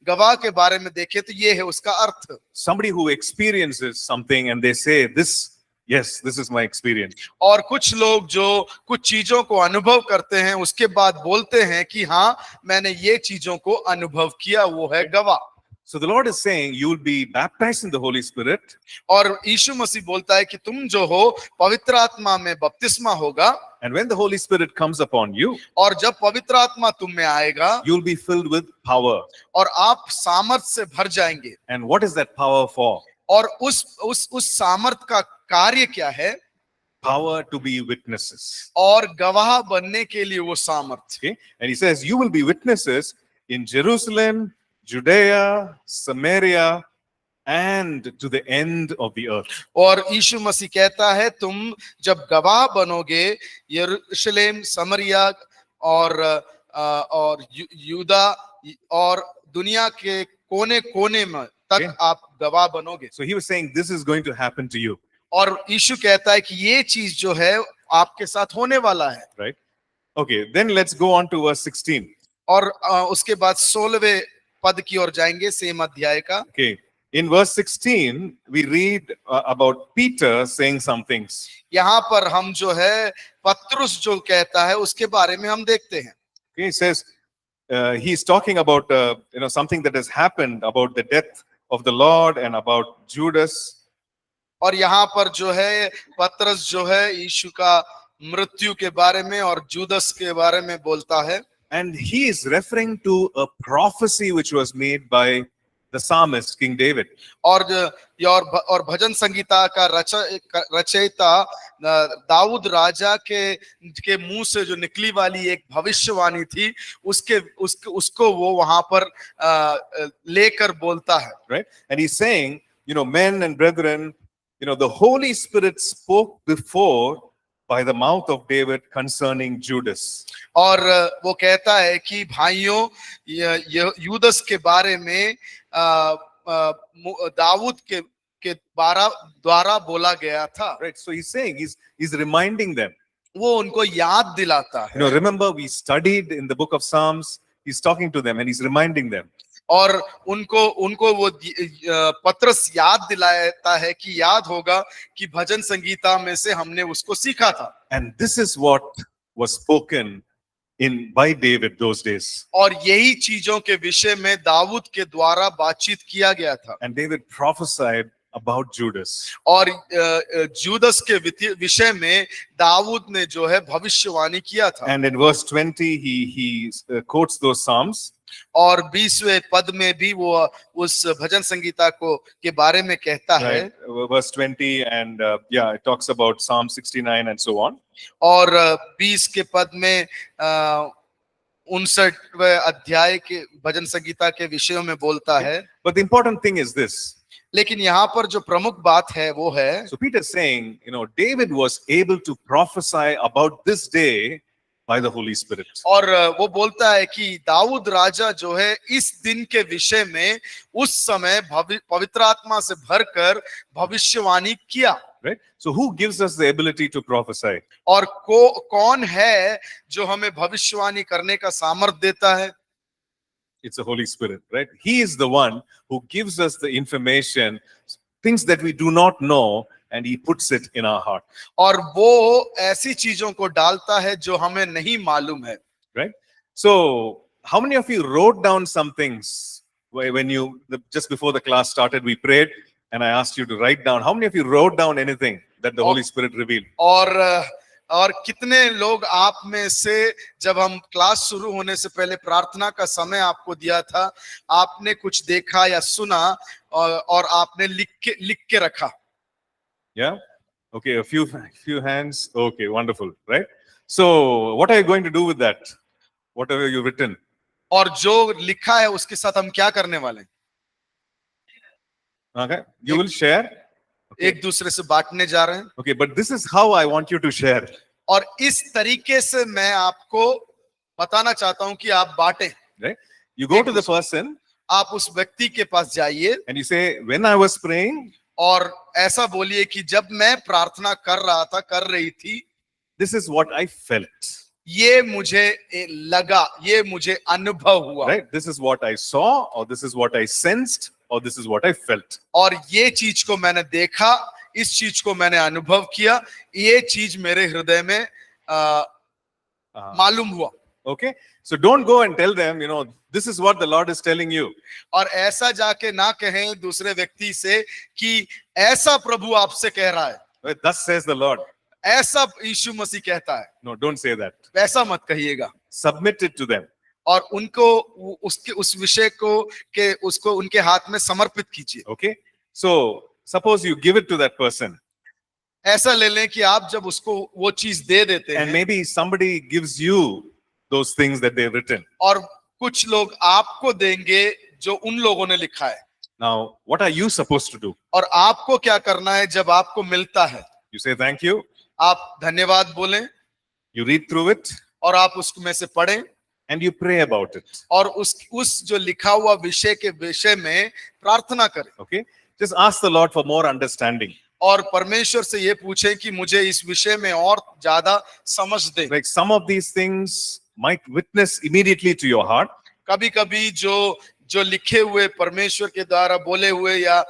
S2: गवाह के बारे में देखें तो ये है उसका अर्थ।
S1: Somebody who experiences something and they say, yes, this is my experience.
S2: और कुछ लोग जो कुछ चीजों को अनुभव करते हैं उसके बाद बोलते हैं कि हाँ मैंने ये चीजों को अनुभव किया, वो है गवाह।
S1: So the Lord is saying, you will be baptized in the Holy Spirit.
S2: और यीशु मसीह बोलता है कि तुम जो हो पवित्र आत्मा में बपतिस्मा होगा।
S1: And when the Holy Spirit comes upon you,
S2: और जब पवित्र आत्मा तुम में आएगा
S1: you'll be filled with power.
S2: और आप सामर्थ से भर जाएंगे।
S1: And what is that power for?
S2: और उस सामर्थ का कार्य क्या है?
S1: Power to be witnesses.
S2: और गवाह बनने के लिए वो सामर्थ।
S1: Okay. And he says, you will be witnesses in Jerusalem, Judea, Samaria, and to the end of the earth.
S2: और यीशु मसीह कहता है तुम जब गवाह बनोगे यरूशलेम, समरिया और यूदा और दुनिया के कोने-कोने में तक आप गवाह बनोगे।
S1: So he was saying this is going to happen to you.
S2: और यीशु कहता है कि ये चीज जो है आपके साथ होने वाला है।
S1: Right? Okay, then let's go on to verse 16.
S2: और उसके बाद 16वें पद की ओर जाएंगे सेम अध्याय का।
S1: Okay. In verse 16, we read about Peter saying some things.
S2: यहाँ पर हम जो है पतरुस जो कहता है उसके बारे में हम देखते हैं।
S1: Okay, he says, he's talking about something that has happened about the death of the Lord and about Judas.
S2: और यहाँ पर जो है पतरस जो है यीशु का मृत्यु के बारे में और जुदस के बारे में बोलता है।
S1: And he is referring to a prophecy which was made by the psalmist King David.
S2: और भजन संगीता का रचयिता दाऊद राजा के मुंह से जो निकली वाली एक भविष्यवाणी थी उसको वो वहां पर लेकर बोलता है।
S1: Right? And he's saying, men and brethren, the Holy Spirit spoke before by the mouth of David concerning Judas.
S2: और वो कहता है कि भाइयों यूदस के बारे में दाऊद के द्वारा बोला गया था।
S1: Right? So he's saying, he's reminding them.
S2: वो उनको याद दिलाता है।
S1: Remember we studied in the book of Psalms. He's talking to them and he's reminding them.
S2: और उनको वो पतरस याद दिलाता है कि याद होगा कि भजन संगीता में से हमने उसको सीखा था।
S1: And this is what was spoken by David those days.
S2: और यही चीजों के विषय में दाऊद के द्वारा बातचीत किया गया था।
S1: And David prophesied about Judas.
S2: और जुदस के विषय में दाऊद ने जो है भविष्यवाणी किया था।
S1: And in verse 20 he quotes those psalms.
S2: और 20वें पद में भी वो उस भजन संगीता के बारे में कहता है।
S1: Right. Verse 20 and it talks about Psalm 69 and so on.
S2: और 20 के पद में 59वें अध्याय के भजन संगीता के विषयों में बोलता है।
S1: But the important thing is this.
S2: लेकिन यहाँ पर जो प्रमुख बात है वो है,
S1: So Peter is saying, David was able to prophesy about this day by the Holy Spirit.
S2: और वो बोलता है कि दाऊद राजा जो है इस दिन के विषय में उस समय पवित्र आत्मा से भरकर भविष्यवाणी किया।
S1: Right? So who gives us the ability to prophesy?
S2: और कौन है जो हमें भविष्यवाणी करने का सामर्थ्य देता है?
S1: It's the Holy Spirit, right? He is the one who gives us the information, things that we do not know, and He puts it in our heart.
S2: और वो ऐसी चीजों को डालता है जो हमें नहीं मालूम है.
S1: Right? So, how many of you wrote down some things when just before the class started, we prayed and I asked you to write down. How many of you wrote down anything that the Holy Spirit revealed?
S2: और कितने लोग आप में से जब हम class शुरू होने से पहले प्रार्थना का समय आपको दिया था, आपने कुछ देखा या सुना और आपने लिख के रखा?
S1: Yeah? Okay, a few hands. Okay, wonderful, right? So, what are you going to do with that? Whatever you've written.
S2: और जो लिखा है उसके साथ हम क्या करने वाले हैं?
S1: Okay, you will share. Okay.
S2: एक दूसरे से बांटने जा रहे हैं.
S1: Okay, but this is how I want you to share.
S2: और इस तरीके से मैं आपको बताना चाहता हूं कि आप बांटें.
S1: Right? You go to the person.
S2: आप उस व्यक्ति के पास जाइए.
S1: And you say, when I was praying.
S2: और ऐसा बोलिए कि जब मैं प्रार्थना कर रहा था, कर रही थी.
S1: This is what I felt.
S2: ये मुझे लगा, ये मुझे अनुभव हुआ.
S1: Right? This is what I saw, or this is what I sensed, or this is what I felt.
S2: और ये चीज को मैंने देखा, इस चीज को मैंने अनुभव किया, ये चीज मेरे हृदय में मालूम हुआ.
S1: Okay? So don't go and tell them, this is what the Lord is telling you.
S2: और ऐसा जाके ना कहें दूसरे व्यक्ति से कि ऐसा प्रभु आपसे कह रहा है.
S1: Thus says the Lord.
S2: ऐसा यीशु मसीह कहता है.
S1: No, don't say that.
S2: ऐसा मत कहिएगा.
S1: Submit it to them.
S2: और उनको उस विषय को उसको उनके हाथ में समर्पित कीजिए.
S1: Okay? So suppose you give it to that person.
S2: ऐसा ले लें कि आप जब उसको वो चीज दे देते हैं.
S1: And maybe somebody gives you those things that they've written.
S2: और कुछ लोग आपको देंगे जो उन लोगों ने लिखा है.
S1: Now, what are you supposed to do?
S2: और आपको क्या करना है जब आपको मिलता है?
S1: You say thank you.
S2: आप धन्यवाद बोलें.
S1: You read through it.
S2: और आप उसमें से पढ़ें.
S1: And you pray about it.
S2: और उस जो लिखा हुआ विषय के विषय में प्रार्थना करें.
S1: Okay? Just ask the Lord for more understanding.
S2: और परमेश्वर से ये पूछें कि मुझे इस विषय में और ज्यादा समझ दे.
S1: Like some of these things might witness immediately to your heart.
S2: कभी-कभी जो लिखे हुए परमेश्वर के द्वारा बोले हुए या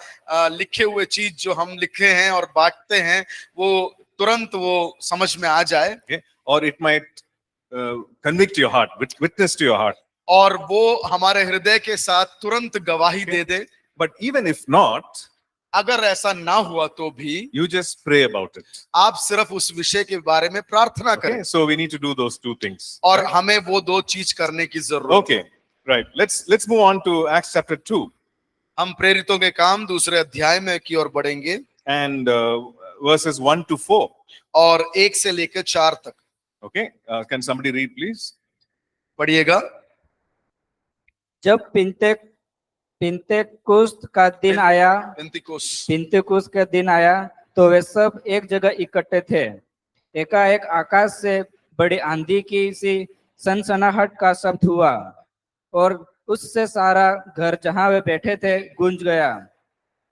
S2: लिखे हुए चीज जो हम लिखे हैं और बांटते हैं, वो तुरंत वो समझ में आ जाए.
S1: Okay? Or it might convict your heart, witness to your heart.
S2: और वो हमारे हृदय के साथ तुरंत गवाही दे दे.
S1: But even if not,
S2: अगर ऐसा ना हुआ तो भी
S1: you just pray about it.
S2: आप सिर्फ उस विषय के बारे में प्रार्थना करें.
S1: Okay? So we need to do those two things.
S2: और हमें वो दो चीज करने की जरूरत है.
S1: Okay, right. Let's move on to Acts chapter 2.
S2: हम प्रेरितों के काम दूसरे अध्याय में की ओर बढ़ेंगे.
S1: And verses 1 to 4.
S2: और 1 से लेकर 4 तक.
S1: Okay, can somebody read please?
S2: पढ़िएगा.
S3: जब पिन्तेकुस्त का दिन आया, पिन्तेकुस्त का दिन आया तो वे सब एक जगह इकट्ठे थे. एकाएक आकाश से बड़ी आंधी की सी सनसनाहट का शब्द हुआ और उससे सारा घर जहां वे बैठे थे गूंज गया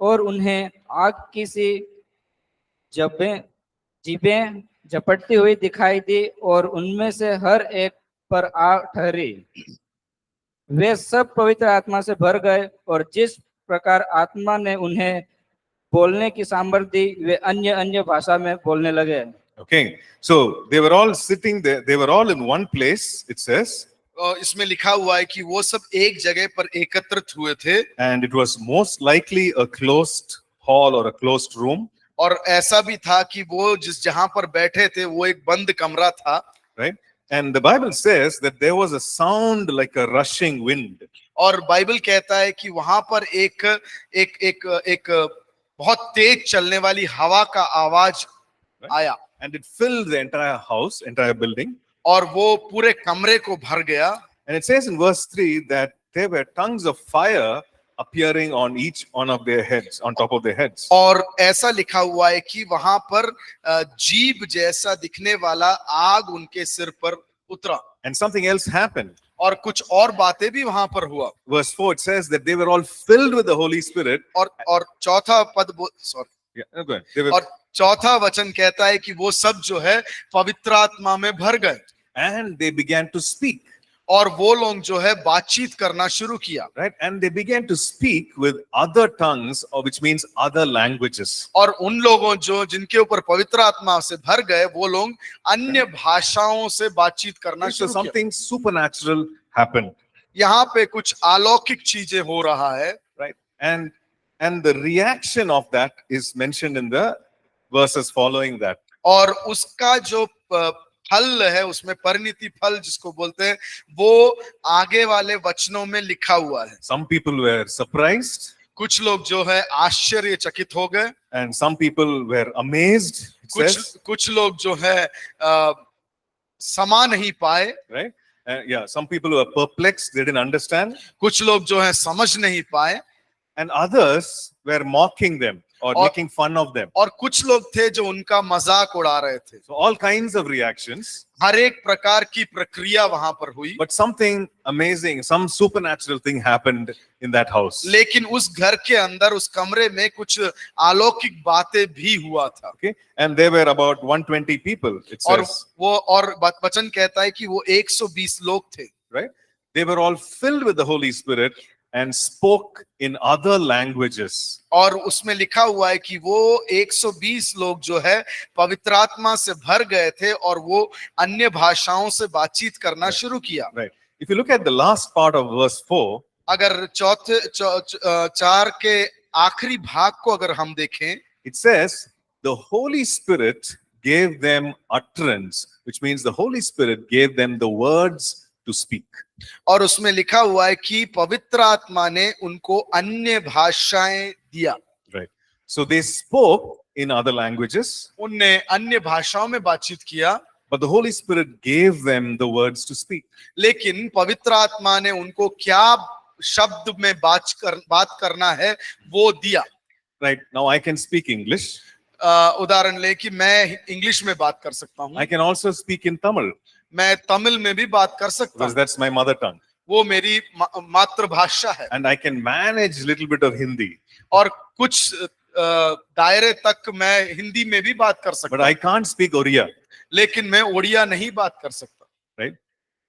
S3: और उन्हें आग की सी जीभें झपटती हुई दिखाई दी और उनमें से हर एक पर आ ठहरी. वे सब पवित्र आत्मा से भर गए और जिस प्रकार आत्मा ने उन्हें बोलने की सामर्थ्य दी, वे अन्य भाषा में बोलने लगे.
S1: Okay, so they were all sitting there. They were all in one place. It says.
S2: इसमें लिखा हुआ है कि वो सब एक जगह पर एकत्रित हुए थे.
S1: And it was most likely a closed hall or a closed room.
S2: और ऐसा भी था कि वो जहां पर बैठे थे वो एक बंद कमरा था.
S1: Right? And the Bible says that there was a sound like a rushing wind.
S2: और बाइबल कहता है कि वहां पर एक बहुत तेज चलने वाली हवा का आवाज आया.
S1: And it filled the entire house, entire building.
S2: और वो पूरे कमरे को भर गया.
S1: And it says in verse 3 that there were tongues of fire appearing on each one of their heads, on top of their heads.
S2: और ऐसा लिखा हुआ है कि वहां पर जीभ जैसा दिखने वाला आग उनके सिर पर उतरा.
S1: And something else happened.
S2: और कुछ और बातें भी वहां पर हुआ.
S1: Verse 4 it says that they were all filled with the Holy Spirit.
S2: और चौथा पद और चौथा वचन कहता है कि वो सब जो है पवित्र आत्मा में भर गए.
S1: And they began to speak.
S2: और वो लोग जो है बातचीत करना शुरू किया
S1: right? And they began to speak with other tongues, or which means other languages.
S2: और उन लोगों जो जिनके ऊपर पवित्र आत्मा से भर गए वो लोग अन्य भाषाओं से बातचीत करना
S1: So
S2: शुरू किया।
S1: something supernatural happened,
S2: यहाँ पे कुछ अलौकिक चीजें हो रहा है
S1: right? And the reaction of that is mentioned in the verses following that.
S2: और उसका जो फल है उसमें परिणति फल जिसको बोलते हैं वो आगे वाले वचनों में लिखा हुआ है।
S1: Some people were surprised,
S2: कुछ लोग जो है आश्चर्यचकित हो गए,
S1: and some people were amazed. It says,
S2: कुछ लोग जो है समा नहीं पाए,
S1: right? Yeah, some people were perplexed; they didn't understand,
S2: कुछ लोग जो है समझ नहीं पाए,
S1: and others were mocking them or making fun of them.
S2: और कुछ लोग थे जो उनका मजाक उड़ा रहे थे।
S1: So all kinds of reactions,
S2: हर एक प्रकार की प्रक्रिया वहां पर हुई,
S1: but something amazing, some supernatural thing happened in that house.
S2: लेकिन उस घर के अंदर उस कमरे में कुछ अलौकिक बातें भी हुआ था।
S1: Okay, and there were about 120 people. It
S2: और
S1: says,
S2: वो और वचन कहता है कि वो 120 लोग थे,
S1: right? They were all filled with the Holy Spirit and spoke in other languages.
S2: और उसमें लिखा हुआ है कि वो 120 लोग जो है पवित्र आत्मा से भर गए थे और वो अन्य भाषाओं से बातचीत करना शुरू किया।
S1: Right. If you look at the last part of verse 4,
S2: अगर चार के आखिरी भाग को अगर हम देखें,
S1: it says, the Holy Spirit gave them utterance, which means the Holy Spirit gave them the words to speak.
S2: और उसमें लिखा हुआ है कि पवित्र आत्मा ने उनको अन्य भाषाएं दिया।
S1: Right. So they spoke in other languages,
S2: उनने अन्य भाषाओं में बातचीत किया,
S1: but the Holy Spirit gave them the words to speak.
S2: लेकिन पवित्र आत्मा ने उनको क्या शब्द में बात करना है वो दिया।
S1: Right. Now I can speak English.
S2: उदाहरण ले कि मैं इंग्लिश में बात कर सकता हूँ,
S1: I can also speak in Tamil,
S2: मैं तमिल में भी बात कर सकता
S1: because
S2: हूँ,
S1: that's my mother tongue.
S2: वो मेरी मातृभाषा है।
S1: And I can manage a little bit of Hindi,
S2: और कुछ दायरे तक मैं हिंदी में भी बात कर
S1: but
S2: सकता
S1: I
S2: हूँ,
S1: can't speak Oriya.
S2: लेकिन मैं ओडिया नहीं बात कर सकता।
S1: Right?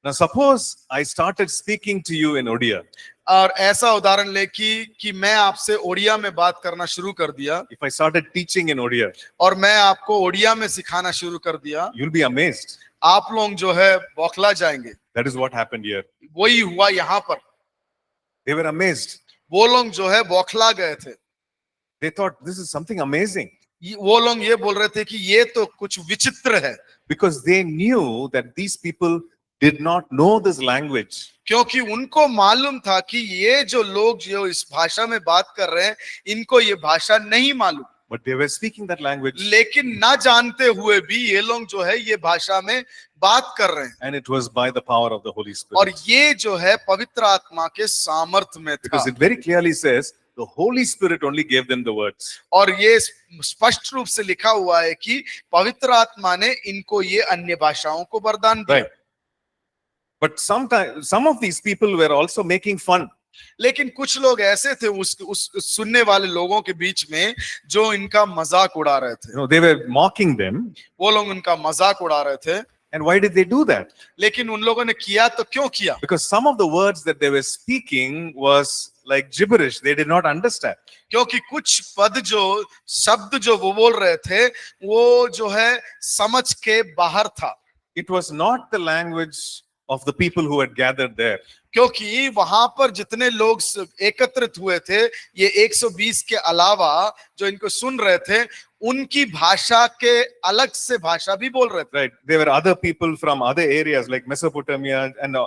S1: Now suppose I started speaking to you in Oriya.
S2: और ऐसा उदाहरण ले कि मैं आपसे ओडिया में बात करना शुरू कर दिया,
S1: If I started teaching in Oriya,
S2: और मैं आपको ओडिया में सिखाना शुरू कर दिया,
S1: you'll be amazed.
S2: आप लोग जो है बौखला जाएंगे।
S1: That is what happened here.
S2: वही हुआ यहाँ पर,
S1: They were amazed.
S2: वो लोग जो है बौखला गए थे।
S1: They thought this is something amazing,
S2: वो लोग ये बोल रहे थे कि ये तो कुछ विचित्र है,
S1: because they knew that these people did not know this language.
S2: क्योंकि उनको मालूम था कि ये जो लोग जो इस भाषा में बात कर रहे हैं इनको ये भाषा नहीं मालूम,
S1: But they were speaking that language,
S2: लेकिन ना जानते हुए भी ये लोग जो है ये भाषा में बात कर रहे हैं,
S1: and it was by the power of the Holy
S2: और
S1: Spirit.
S2: ये जो है पवित्र आत्मा के सामर्थ्य में था।
S1: Because it very clearly says the Holy Spirit only gave them the words.
S2: और ये स्पष्ट रूप से लिखा हुआ है कि पवित्र आत्मा ने इनको ये अन्य भाषाओं को वरदान दिया।
S1: Right. But sometimes some of these people were also making fun.
S2: लेकिन कुछ लोग ऐसे थे उस सुनने वाले लोगों के बीच में जो इनका मजाक उड़ा रहे थे,
S1: You know, they were mocking them.
S2: वो लोग उनका मजाक उड़ा रहे थे।
S1: And why did they do that?
S2: लेकिन उन लोगों ने किया तो क्यों किया?
S1: Because some of the words that they were speaking was like gibberish. They did not understand.
S2: क्योंकि कुछ पद जो शब्द जो वो बोल रहे थे वो जो है समझ के बाहर था,
S1: It was not the language of the people who had gathered there.
S2: क्योंकि वहां पर जितने लोग एकत्रित हुए थे ये 120 के अलावा जो इनको सुन रहे थे उनकी भाषा के अलग से भाषा भी बोल रहे थे।
S1: Right. There were other people from other areas like Mesopotamia and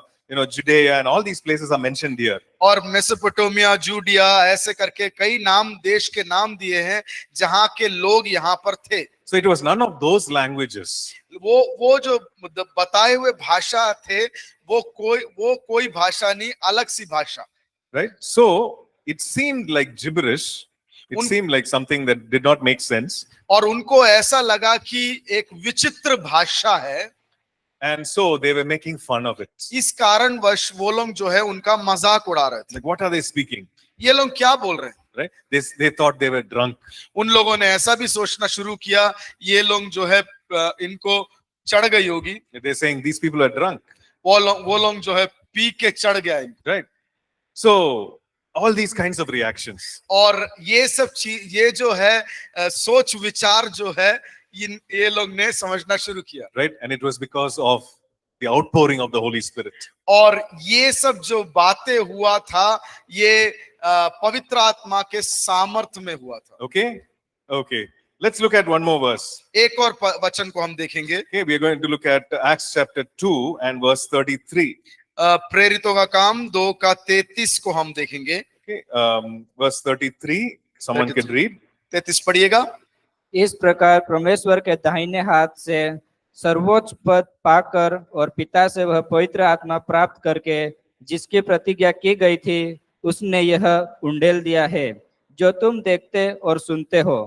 S1: Judea, and all these places are mentioned here.
S2: और मेसोपोटामिया, जूडिया ऐसे करके कई नाम देश के नाम दिए हैं जहां के लोग यहाँ पर थे।
S1: So it was none of those languages.
S2: वो जो बताए हुए भाषा थे वो कोई भाषा नहीं, अलग सी भाषा।
S1: Right. So it seemed like gibberish. It seemed like something that did not make sense.
S2: और उनको ऐसा लगा कि एक विचित्र भाषा है,
S1: And so they were making fun of it.
S2: इस कारणवश वो लोग जो है उनका मजाक उड़ा रहे थे।
S1: Like, what are they speaking?
S2: ये लोग क्या बोल रहे हैं?
S1: Right? They thought they were drunk.
S2: उन लोगों ने ऐसा भी सोचना शुरू किया ये लोग जो है इनको चढ़ गई होगी।
S1: They're saying these people are drunk.
S2: वो लोग जो है पी के चढ़ गया।
S1: right? So all these kinds of reactions.
S2: और ये सब चीज, ये जो है सोच विचार जो है ये लोग ने समझना शुरू किया।
S1: Right? And it was because of the outpouring of the Holy Spirit.
S2: और ये सब जो बातें हुआ था ये पवित्र आत्मा के सामर्थ्य में हुआ था।
S1: Okay? Okay. Let's look at one more verse.
S2: एक और वचन को हम देखेंगे।
S1: Okay, we are going to look at Acts chapter 2 and verse 33.
S2: प्रेरितों का काम 2 का 33 को हम देखेंगे।
S1: Okay, verse 33. Someone can
S2: 33.
S1: read.
S2: 33 पढ़िएगा।
S3: इस प्रकार परमेश्वर के दाहिने हाथ से सर्वोच्च पद पाकर और पिता से वह पवित्र आत्मा प्राप्त करके जिसकी प्रतिज्ञा की गई थी उसने यह उंडेल दिया है जो तुम देखते और सुनते हो।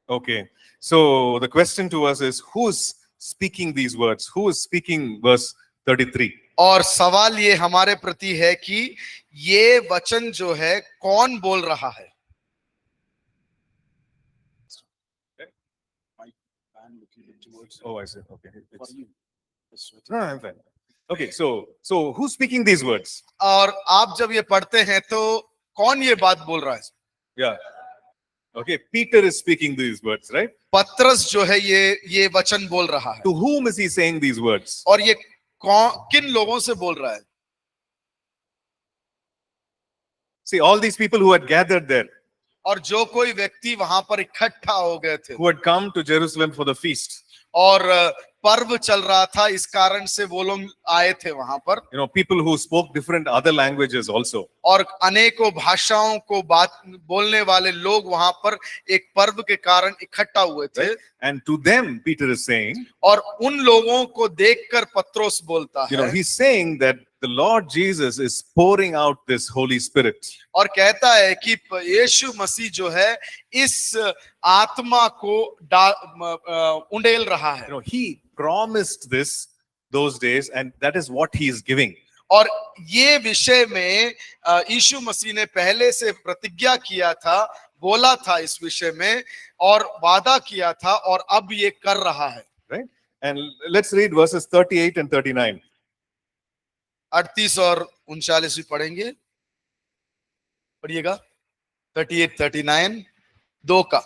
S1: Okay. So the question to us is, who's speaking these words? Who is speaking verse 33?
S2: और सवाल ये हमारे प्रति है कि ये वचन जो है कौन बोल रहा है?
S1: Oh, I see. Okay. No, I'm fine. Okay. So who's speaking these words?
S2: और आप जब ये पढ़ते हैं तो कौन ये बात बोल रहा है?
S1: Yeah. Okay. Peter is speaking these words, right?
S2: पत्रस जो है ये वचन बोल रहा है।
S1: To whom is he saying these words?
S2: और ये किन लोगों से बोल रहा है?
S1: See, all these people who had gathered there,
S2: और जो कोई व्यक्ति वहां पर इकट्ठा हो गए थे
S1: who had come to Jerusalem for the feast.
S2: और पर्व चल रहा था, इस कारण से वो लोग आए थे वहां पर।
S1: You know, people who spoke different other languages also.
S2: और अनेकों भाषाओं को बात बोलने वाले लोग वहां पर एक पर्व के कारण इकट्ठा हुए थे।
S1: Right? And to them, Peter is saying,
S2: और उन लोगों को देखकर पत्रोस बोलता
S1: you know,
S2: है
S1: he's saying that the Lord Jesus is pouring out this Holy Spirit.
S2: और कहता है कि यीशु मसीह जो है इस आत्मा को उंडेल रहा है।
S1: You know, he promised this those days, and that is what he is giving.
S2: और ये विषय में यीशु मसीह ने पहले से प्रतिज्ञा किया था, बोला था इस विषय में और वादा किया था और अब ये कर रहा है।
S1: Right? And let's read verses 38 and 39.
S2: 38 और 39 भी पढ़ेंगे, पढ़िएगा। 38, 39 2 का।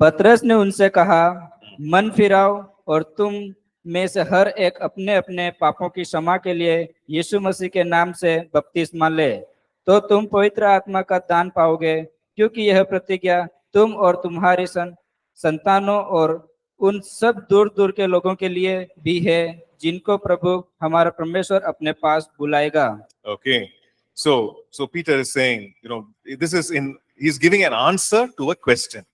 S3: पतरस ने उनसे कहा, मन फिराओ और तुम में से हर एक अपने अपने पापों की क्षमा के लिए यीशु मसीह के नाम से बपतिस्मा ले, तो तुम पवित्र आत्मा का दान पाओगे, क्योंकि यह प्रतिज्ञा तुम और तुम्हारी संतानों और उन सब दूर दूर के लोगों के लिए भी है जिनको प्रभु हमारा परमेश्वर अपने पास बुलाएगा।
S1: Okay. So Peter is saying, you know, he's giving an answer to a question.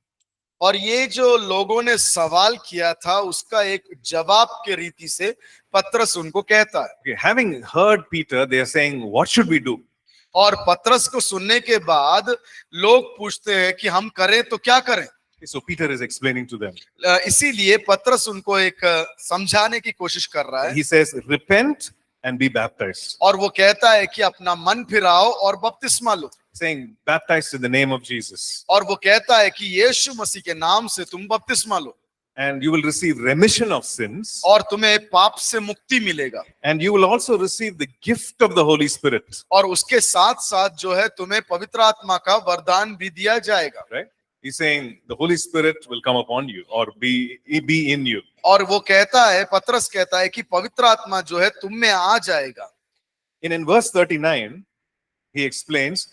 S2: और ये जो लोगों ने सवाल किया था उसका एक जवाब के रीति से पतरस उनको कहता है।
S1: Okay. Having heard Peter, they are saying, what should we do?
S2: और पतरस को सुनने के बाद लोग पूछते हैं कि हम करें तो क्या करें।
S1: So Peter is explaining to them.
S2: इसीलिए पतरस उनको एक समझाने की कोशिश कर रहा है।
S1: He says, repent and be baptized.
S2: और वो कहता है कि अपना मन फिराओ और बपतिस्मा लो।
S1: Saying, baptized in the name of Jesus.
S2: और वो कहता है कि यीशु मसीह के नाम से तुम बपतिस्मा लो।
S1: And you will receive remission of sins.
S2: और तुम्हें पाप से मुक्ति मिलेगा।
S1: And you will also receive the gift of the Holy Spirit.
S2: और उसके साथ साथ जो है तुम्हें पवित्र आत्मा का वरदान भी दिया जाएगा।
S1: Right? He's saying the Holy Spirit will come upon you or be in you.
S2: और वो कहता है, पतरस कहता है कि पवित्र आत्मा जो है तुम में आ जाएगा।
S1: In verse 39, he explains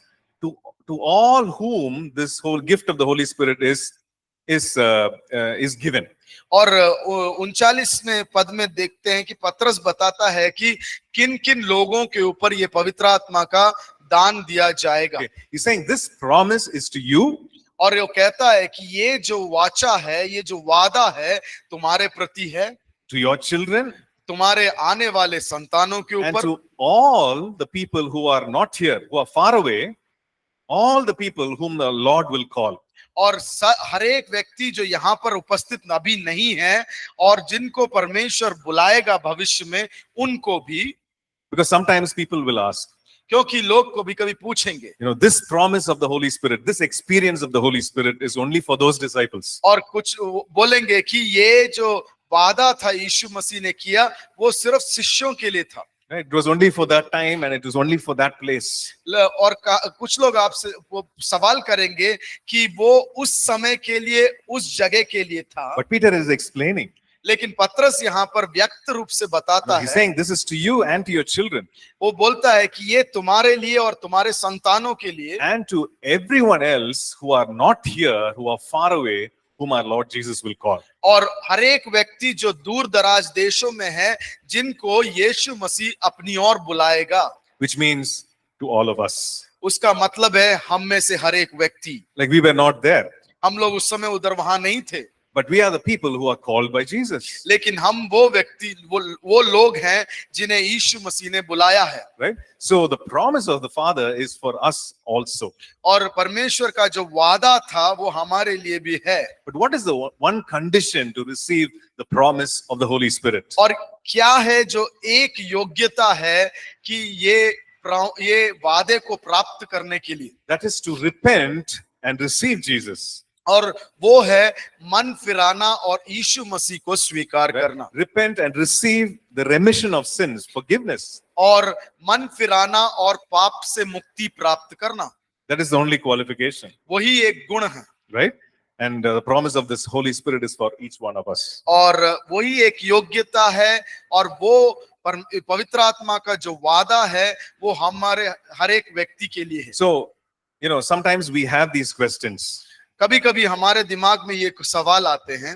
S1: to all whom this whole gift of the Holy Spirit is given.
S2: और 39वें पद में देखते हैं कि पतरस बताता है कि किन किन लोगों के ऊपर ये पवित्र आत्मा का दान दिया जाएगा।
S1: Okay. He's saying this promise is to you.
S2: और वो कहता है कि ये जो वाचा है, ये जो वादा है तुम्हारे प्रति है,
S1: to your children,
S2: तुम्हारे आने वाले संतानों के
S1: and
S2: ऊपर,
S1: to all the people who are not here, who are far away, all the people whom the Lord will call.
S2: और हर एक व्यक्ति जो यहाँ पर उपस्थित अभी नहीं है और जिनको परमेश्वर बुलाएगा भविष्य में, उनको भी।
S1: Because sometimes people will ask,
S2: क्योंकि लोग कभी कभी पूछेंगे,
S1: you know, this promise of the Holy Spirit, this experience of the Holy Spirit is only for those disciples.
S2: और कुछ बोलेंगे कि ये जो वादा था यीशु मसीह ने किया, वो सिर्फ शिष्यों के लिए था।
S1: Right? It was only for that time and it was only for that place.
S2: और कुछ लोग आपसे वो सवाल करेंगे कि वो उस समय के लिए, उस जगह के लिए था,
S1: But Peter is explaining.
S2: लेकिन पतरस यहाँ पर व्यक्त रूप से बताता
S1: He's
S2: है,
S1: saying this is to you and to your children
S2: वो बोलता है कि ये तुम्हारे लिए और तुम्हारे संतानों के लिए
S1: and to everyone else who are not here, who are far away, whom our Lord Jesus will call.
S2: और हर एक व्यक्ति जो दूर दराज देशों में है, जिनको यीशु मसीह अपनी ओर बुलाएगा।
S1: Which means to all of us.
S2: उसका मतलब है हम में से हर एक व्यक्ति।
S1: Like we were not there,
S2: हम लोग उस समय उधर वहां नहीं थे,
S1: but we are the people who are called by Jesus.
S2: लेकिन हम वो व्यक्ति, वो लोग हैं जिन्हें यीशु मसीह ने बुलाया है।
S1: Right? So the promise of the Father is for us also.
S2: और परमेश्वर का जो वादा था वो हमारे लिए भी है।
S1: But what is the one condition to receive the promise of the Holy Spirit?
S2: और क्या है जो एक योग्यता है कि ये वादे को प्राप्त करने के लिए?
S1: That is to repent and receive Jesus.
S2: और वो है मन फिराना और यीशु मसीह को स्वीकार करना।
S1: Repent and receive the remission of sins, forgiveness.
S2: और मन फिराना और पाप से मुक्ति प्राप्त करना,
S1: That is the only qualification,
S2: वही एक गुण है।
S1: right? And the promise of this Holy Spirit is for each one of us.
S2: और वही एक योग्यता है, और वो पवित्र आत्मा का जो वादा है वो हमारे हर एक व्यक्ति के लिए है।
S1: So, sometimes we have these questions.
S2: कभी कभी हमारे दिमाग में ये सवाल आते हैं,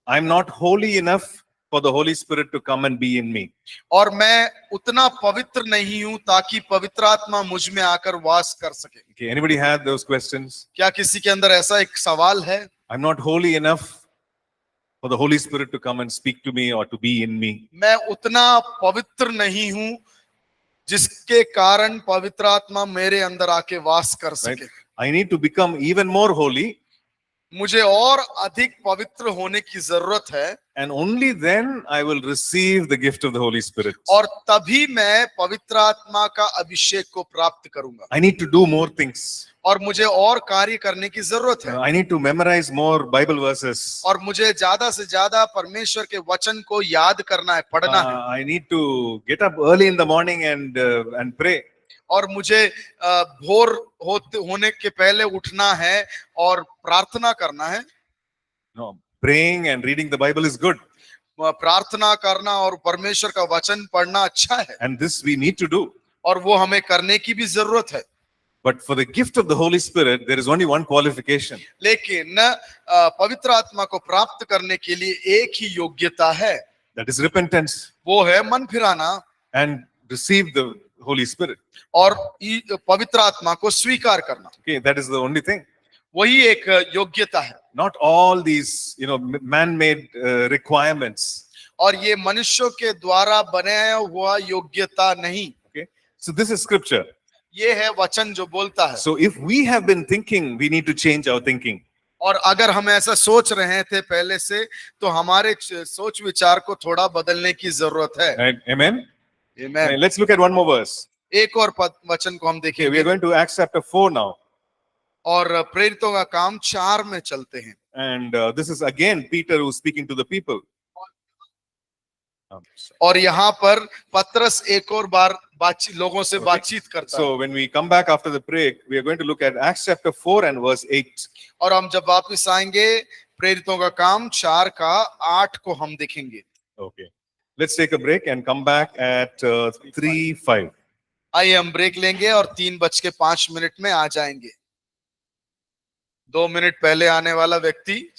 S1: I'm not holy enough for the Holy Spirit to come and be in me.
S2: और मैं उतना पवित्र नहीं हूं ताकि पवित्र आत्मा मुझ में आकर वास कर सके।
S1: Okay, anybody had those questions?
S2: क्या किसी के अंदर ऐसा एक सवाल है?
S1: I'm not holy enough for the Holy Spirit to come and speak to me or to be in me.
S2: मैं उतना पवित्र नहीं हूं जिसके कारण पवित्र आत्मा मेरे अंदर आके वास कर
S1: Right?
S2: सके।
S1: I need to become even more holy,
S2: मुझे और अधिक पवित्र होने की जरूरत है,
S1: and only then I will receive the gift of the Holy Spirit.
S2: और तभी मैं पवित्र आत्मा का अभिषेक को प्राप्त करूंगा।
S1: I need to do more things.
S2: और मुझे और कार्य करने की जरूरत है,
S1: I need to memorize more Bible verses.
S2: और मुझे ज्यादा से ज्यादा परमेश्वर के वचन को याद करना है, पढ़ना है।
S1: I need to get up early in the morning and pray.
S2: और मुझे भोर होने के पहले उठना है और प्रार्थना करना है।
S1: No, praying and reading the Bible is good,
S2: प्रार्थना करना और परमेश्वर का वचन पढ़ना अच्छा है,
S1: and this we need to do.
S2: और वो हमें करने की भी जरूरत है।
S1: But for the gift of the Holy Spirit, there is only one qualification.
S2: लेकिन पवित्र आत्मा को प्राप्त करने के लिए एक ही योग्यता है,
S1: That is repentance
S2: वो है मन फिराना
S1: and receive the Holy Spirit.
S2: और पवित्र आत्मा को स्वीकार करना।
S1: Okay, that is the only thing.
S2: वही एक योग्यता है।
S1: Not all these, man-made requirements.
S2: और ये मनुष्यों के द्वारा बनाया हुआ योग्यता नहीं।
S1: Okay, so this is scripture.
S2: ये है वचन जो बोलता है।
S1: So if we have been thinking, we need to change our thinking.
S2: और अगर हम ऐसा सोच रहे थे पहले से, तो हमारे सोच विचार को थोड़ा बदलने की जरूरत है।
S1: Right? Amen.
S2: Amen.
S1: Right, let's look at one more verse.
S2: एक और वचन को हम
S1: Okay, we
S2: देखेंगे,
S1: are going to Acts chapter 4 now.
S2: और प्रेरितों का काम 4 में चलते हैं।
S1: And this is again Peter who's speaking to the people.
S2: और यहाँ पर पतरस एक और बार लोगों से बातचीत करता है।
S1: So when we come back after the break, we are going to look at Acts chapter 4 and verse 8.
S2: और हम जब वापस आएंगे, प्रेरितों का काम 4 का 8 को हम देखेंगे।
S1: Okay. Let's take a break and come back at 3:05.
S2: आइए हम ब्रेक लेंगे और 3:05 में आ जाएंगे। 2 मिनट पहले आने वाला व्यक्ति